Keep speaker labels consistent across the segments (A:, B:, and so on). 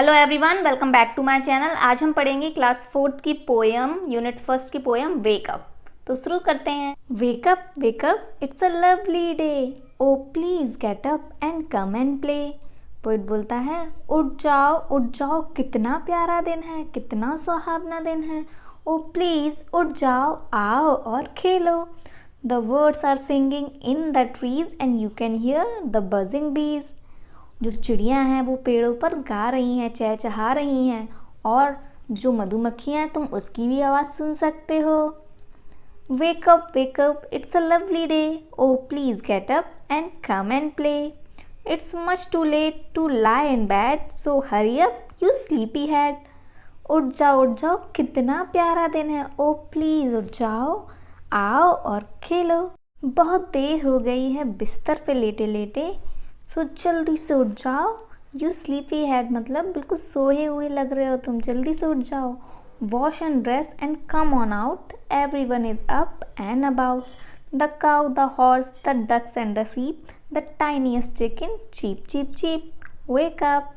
A: Hello everyone, welcome back to my channel. आज हम पढ़ेंगे क्लास 4th की पोएम, यूनिट फर्स्ट की पोएम वेकअप। तो शुरू करते हैं। Wake up wake up, it's a lovely day, oh please get up and come and play. Poet बोलता है, उठ जाओ, कितना प्यारा दिन है, कितना सुहावना दिन है। ओ प्लीज उठ जाओ, आओ और खेलो। The birds are singing in the trees and you can hear the buzzing bees. जो चिड़ियाँ हैं वो पेड़ों पर गा रही हैं, चहचहा रही हैं, और जो मधुमक्खियाँ हैं तुम उसकी भी आवाज़ सुन सकते हो। Wake up wake up, it's a lovely day, oh please get up and come and play. It's much too late to lie in bed, so hurry up you sleepy head. उठ जाओ, कितना प्यारा दिन है, ओ प्लीज उठ जाओ, आओ और खेलो। बहुत देर हो गई है बिस्तर पे लेटे लेटे, सो जल्दी से उठ जाओ, यू स्लीपी हेड, मतलब बिल्कुल सोए हुए लग रहे हो तुम, जल्दी से उठ जाओ। Wash and dress and come on out, everyone is up and about. The cow, the horse, the ducks and the sheep, the tiniest chicken cheep cheep cheep, wake up.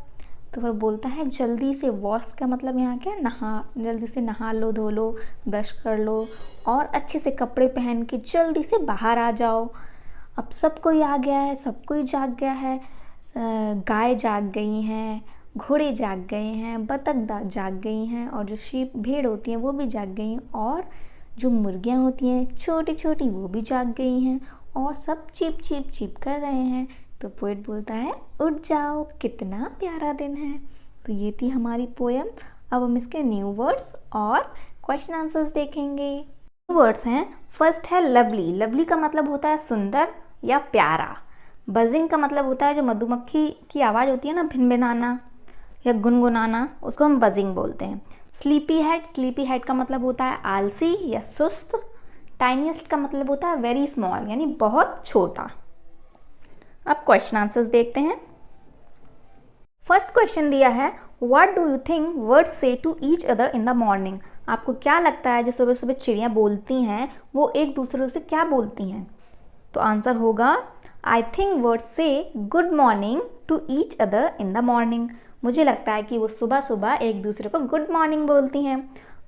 A: तो फिर बोलता है जल्दी से, वॉश का मतलब यहाँ क्या, जल्दी से नहा लो, धो लो, ब्रश कर लो, और अच्छे से कपड़े पहन के जल्दी से बाहर आ जाओ। अब सब कोई आ गया है, सब कोई जाग गया है। गाय जाग गई हैं, घोड़े जाग गए हैं, बतख जाग गई हैं, और जो शीप भेड़ होती हैं वो भी जाग गई हैं, और जो मुर्गियाँ होती हैं छोटी छोटी वो भी जाग गई हैं, और सब चीप चीप चीप कर रहे हैं। तो पोएट बोलता है, उठ जाओ, कितना प्यारा दिन है। तो ये थी हमारी पोएम। अब हम इसके न्यू वर्ड्स और क्वेश्चन आंसर्स देखेंगे। वर्ड्स हैं, फर्स्ट है लवली। लवली का मतलब होता है सुंदर या प्यारा। बजिंग का मतलब होता है जो मधुमक्खी की आवाज़ होती है ना, भिनभिनाना या गुनगुनाना, उसको हम बजिंग बोलते हैं। स्लीपी हेड का मतलब होता है आलसी या सुस्त। टाइनीस्ट का मतलब होता है वेरी स्मॉल, यानी बहुत छोटा। अब क्वेश्चन आंसर्स देखते हैं। फर्स्ट क्वेश्चन दिया है, what do you think words say to each other in the morning. आपको क्या लगता है जो सुबह सुबह चिड़ियाँ बोलती हैं वो एक दूसरे से क्या बोलती हैं। तो आंसर होगा, I think words say good morning to each other in the morning. मुझे लगता है कि वो सुबह सुबह एक दूसरे को गुड मॉर्निंग बोलती हैं।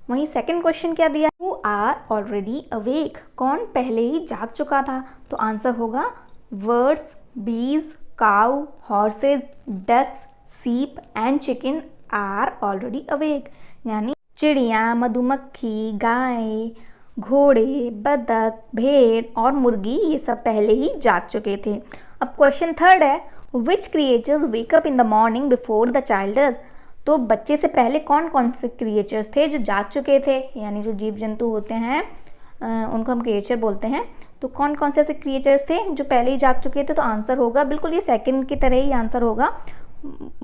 A: वहीं सेकंड क्वेश्चन क्या दिया, हु आर ऑलरेडी अवेक, कौन पहले ही जाग चुका था। तो आंसर होगा, birds, bees, cow, horses, ducks, sheep and chicken are already awake, यानी चिड़िया, मधुमक्खी, गाय, घोड़े, बतख, भेड़ और मुर्गी ये सब पहले ही जाग चुके थे। अब क्वेश्चन थर्ड है, which creatures wake up in the morning before the child does. तो बच्चे से पहले कौन कौन से क्रिएचर्स थे जो जाग चुके थे, यानी जो जीव जंतु होते हैं उनको हम क्रिएचर बोलते हैं। तो कौन कौन से ऐसे क्रिएचर्स थे जो पहले ही जाग चुके थे। तो आंसर होगा बिल्कुल ये सेकंड की तरह ही आंसर होगा,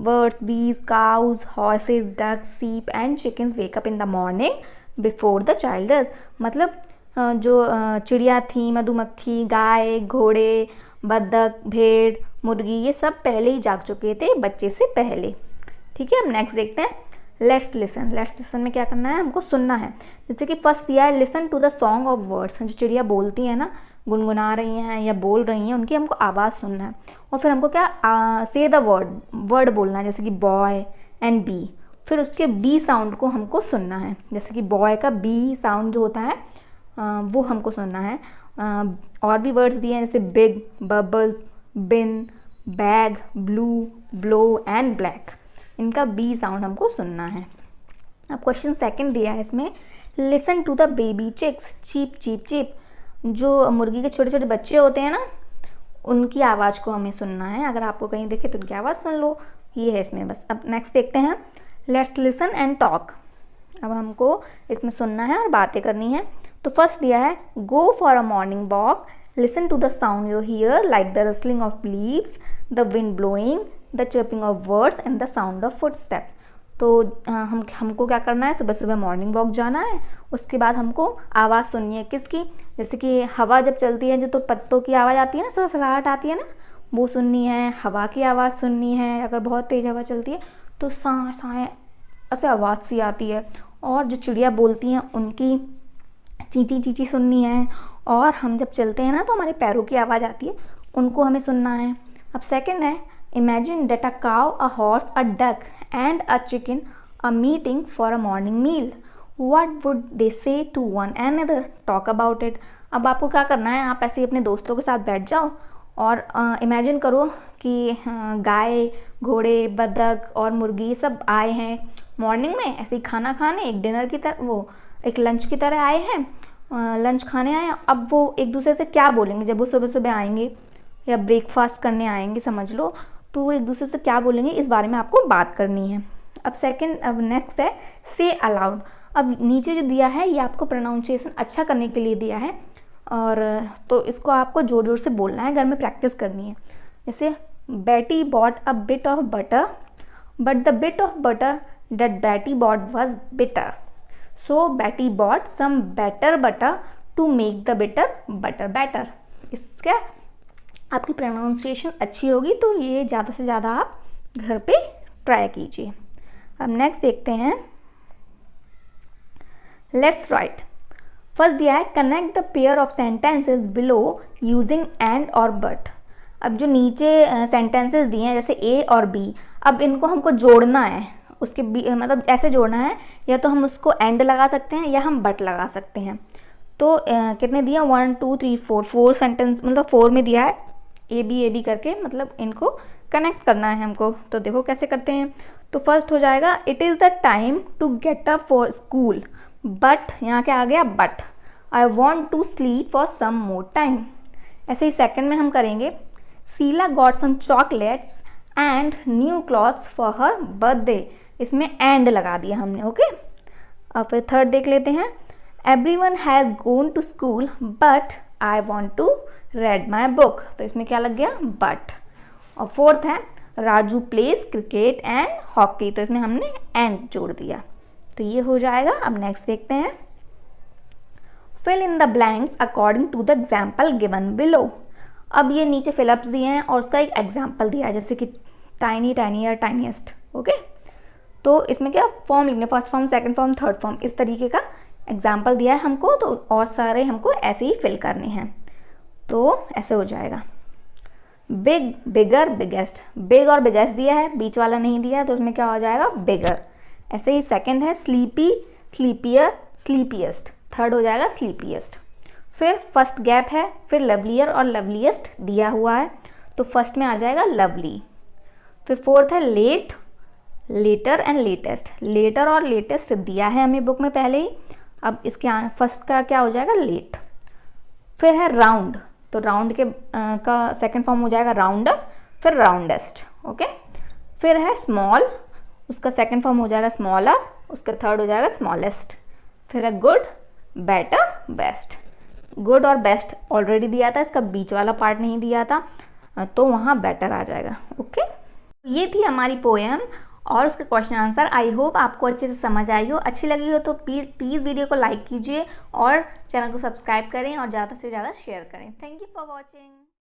A: birds, bees, cows, horses, ducks, sheep and chickens wake up in the morning before the child does। मतलब जो चिड़िया थी, मधुमक्खी, गाय, घोड़े, बतख, भेड़, मुर्गी, ये सब पहले ही जाग चुके थे बच्चे से पहले। ठीक है, अब नेक्स्ट देखते हैं, लेट्स लिसन में क्या करना है, हमको सुनना है। जैसे कि फर्स्ट दिया है, listen to the song of birds. जो चिड़िया बोलती है ना, गुनगुना रही हैं या बोल रही हैं, उनकी हमको आवाज़ सुनना है। और फिर हमको क्या, से द वर्ड बोलना है, जैसे कि बॉय एंड बी। फिर उसके बी साउंड को हमको सुनना है, जैसे कि बॉय का बी साउंड जो होता है वो हमको सुनना है। और भी वर्ड्स दिए हैं, जैसे big, bubbles, bin, bag, blue, blow and black. इनका बी साउंड हमको सुनना है। अब क्वेश्चन सेकंड दिया है इसमें, listen to the baby chicks cheep cheep cheep. जो मुर्गी के छोटे छोटे बच्चे होते हैं ना, उनकी आवाज़ को हमें सुनना है। अगर आपको कहीं देखे तो उनकी आवाज़ सुन लो, ये है इसमें बस। अब नेक्स्ट देखते हैं, लेट्स लिसन एंड टॉक। अब हमको इसमें सुनना है और बातें करनी है। तो फर्स्ट दिया है, go for a morning walk, listen to the sound you hear like the rustling of leaves, the wind blowing, the chirping of birds and the sound of footsteps. तो हमको क्या करना है, सुबह सुबह मॉर्निंग वॉक जाना है। उसके बाद हमको आवाज़ सुननी है, किसकी, जैसे कि हवा जब चलती है जो, तो पत्तों की आवाज़ आती है ना, सरसराहट आती है ना, वो सुननी है। हवा की आवाज़ सुननी है, अगर बहुत तेज़ हवा चलती है तो साए ऐसे आवाज़ सी आती है। और जो चिड़िया बोलती हैं उनकी चींची चींची सुननी है। और हम जब चलते हैं ना तो हमारे पैरों की आवाज़ आती है, उनको हमें सुनना है। अब सेकंड है, Imagine that a cow, a horse, a duck and a chicken are meeting for a morning meal. What would they say to one another? Talk about it. अब आपको क्या करना है, आप ऐसे ही अपने दोस्तों के साथ बैठ जाओ और इमेजिन करो कि गाय, घोड़े, बतख और मुर्गी सब आए हैं मॉर्निंग में ऐसे ही खाना खाने, एक डिनर की तरह, वो एक लंच की तरह आए हैं, लंच खाने आए हैं। अब वो एक दूसरे से क्या बोलेंगे जब वो सुबह सुबह आएंगे या ब्रेकफास्ट करने आएंगे समझ लो, तो वो एक दूसरे से क्या बोलेंगे इस बारे में आपको बात करनी है। अब नेक्स्ट है से अलाउड। अब नीचे जो दिया है ये आपको प्रोनाउंसिएशन अच्छा करने के लिए दिया है, और तो इसको आपको जोर जोर से बोलना है, घर में प्रैक्टिस करनी है। जैसे Betty bought a bit of butter, but the bit of butter that Betty bought was bitter. So Betty bought some better butter to make the bitter butter better. इसका आपकी प्रोनाउंसिएशन अच्छी होगी तो ये ज़्यादा से ज़्यादा आप घर पे ट्राई कीजिए। अब नेक्स्ट देखते हैं, लेट्स राइट। फर्स्ट दिया है connect the pair of sentences below using and और बट। अब जो नीचे सेंटेंसेस दिए हैं जैसे ए और बी, अब इनको हमको जोड़ना है, उसके मतलब ऐसे जोड़ना है, या तो हम उसको एंड लगा सकते हैं या हम बट लगा सकते हैं। तो कितने दिए 1 2 3 4 सेंटेंस, मतलब 4 में दिया है ए बी करके, मतलब इनको कनेक्ट करना है हमको। तो देखो कैसे करते हैं। तो फर्स्ट हो जाएगा it is the time to get up for school, but यहाँ क्या आ गया but I want to sleep for some more time. ऐसे ही सेकेंड में हम करेंगे Sheela got some chocolates and new clothes for her birthday, इसमें एंड लगा दिया हमने, ओके। अब फिर थर्ड देख लेते हैं, everyone has gone to school but I want to read my book, तो इसमें क्या लग गया बट। और फोर्थ है Raju plays cricket and hockey, तो इसमें हमने एंड जोड़ दिया, तो ये हो जाएगा। अब नेक्स्ट देखते हैं, fill in the blanks according to the example given below. अब ये नीचे फिलअप्स दिए हैं और उसका एक एग्जाम्पल दिया है, जैसे कि टाइनी, टाइनियर, टाइनीएस्ट, ओके। तो इसमें क्या फॉर्म लिखने, first form, second form, third form, इस तरीके का एग्जाम्पल दिया है हमको, तो और सारे हमको ऐसे ही फिल करने हैं। तो ऐसे हो जाएगा बिग, बिगर, बिगेस्ट। बिग और बिगेस्ट दिया है, बीच वाला नहीं दिया है, तो उसमें क्या हो जाएगा बिगर। ऐसे ही सेकंड है स्लीपी, स्लीपियर, स्लीपीएस्ट, थर्ड हो जाएगा स्लीपीएस्ट। फिर फर्स्ट गैप है, फिर लवलियर और लवलीएस्ट दिया हुआ है, तो फर्स्ट में आ जाएगा लवली। फिर फोर्थ है late, later and latest. Later और लेटेस्ट दिया है हमें बुक में पहले ही, अब इसके फर्स्ट का क्या हो जाएगा लेट। फिर है राउंड, तो राउंड के का सेकंड फॉर्म हो जाएगा राउंडर, फिर राउंडेस्ट, ओके। फिर है स्मॉल, उसका सेकंड फॉर्म हो जाएगा स्मॉलर, उसका थर्ड हो जाएगा स्मॉलेस्ट। फिर है गुड, बेटर, बेस्ट। गुड और बेस्ट ऑलरेडी दिया था, इसका बीच वाला पार्ट नहीं दिया था, तो वहाँ बेटर आ जाएगा, ओके। ये थी हमारी पोएम और उसके क्वेश्चन आंसर। आई होप आपको अच्छे से समझ आई हो। अच्छी लगी हो तो प्लीज़ वीडियो को लाइक कीजिए और चैनल को सब्सक्राइब करें और ज़्यादा से ज़्यादा शेयर करें। Thank you for watching.